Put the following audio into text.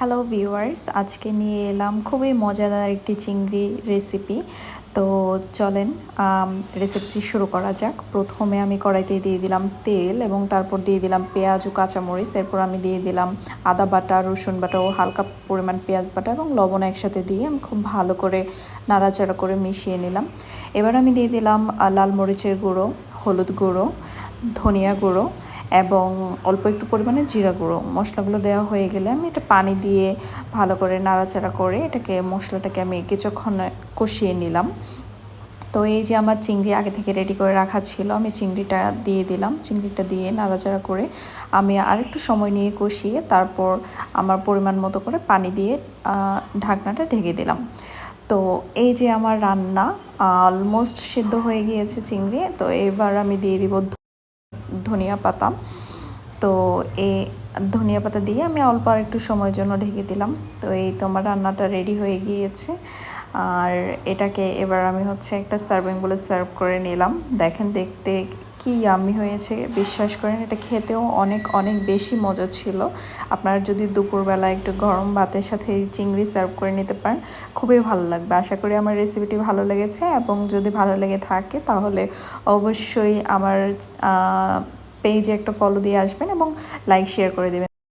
Hello viewers, আজকে নিয়ে এলাম খুবই মজাদার একটি চিংড়ি রেসিপি। তো চলেন রেসিপিটি শুরু করা যাক। প্রথমে আমি কড়াইতে দিয়ে দিলাম তেল এবং তারপর দিয়ে দিলাম পেঁয়াজ ও কাঁচামরিচ। এরপর আমি দিয়ে দিলাম আদা বাটা, রসুন বাটা ও হালকা পরিমাণ পেঁয়াজ বাটা এবং লবণ একসাথে দিয়ে আমি খুব ভালো করে নাড়াচাড়া করে মিশিয়ে নিলাম। এবার আমি দিয়ে দিলাম লাল মরিচের গুঁড়ো, হলুদ গুঁড়ো, ধনিয়া গুঁড়ো এবং অল্প একটু পরিমাণে জিরা গুঁড়ো। মশলাগুলো দেওয়া হয়ে গেলে আমি এটা পানি দিয়ে ভালো করে নাড়াচাড়া করে মশলাটাকে আমি কিছুক্ষণ কষিয়ে নিলাম। তো এই যে আমার চিংড়ি আগে থেকে রেডি করে রাখা ছিল, আমি চিংড়িটা দিয়ে দিলাম। চিংড়িটা দিয়ে নাড়াচাড়া করে আমি আরেকটু সময় নিয়ে কষিয়ে তারপর আমার পরিমাণ মতো করে পানি দিয়ে ঢাকনাটা ঢেকে দিলাম। তো এই যে আমার রান্না অলমোস্ট সিদ্ধ হয়ে গিয়েছে চিংড়ি। তো এবার আমি দিয়ে দিব ধনিয়া পাতা। তো এই ধনিয়া পাতা দিয়ে আমি অল্প আর একটু সময়ের জন্য ঢেকে দিলাম। তো এই তো আমার রান্নাটা রেডি হয়ে গিয়েছে। আর এটাকে এবার আমি একটা সার্ভিং বলে সার্ভ করে নিলাম। দেখেন দেখতে কি ইয়াম্মি হয়েছে, বিশ্বাস করেন এটা খেতেও অনেক অনেক বেশি মজা ছিল। আপনারা যদি দুপুরবেলা একটু গরম ভাতের সাথে এই চিংড়ি সার্ভ করে নিতে পারেন, খুবই ভালো লাগবে। আশা করি আমার রেসিপিটি ভালো লেগেছে, এবং যদি ভালো লেগে থাকে তাহলে অবশ্যই আমার পেজে একটা ফলো দিয়ে আসবেন এবং লাইক শেয়ার করে দেবেন।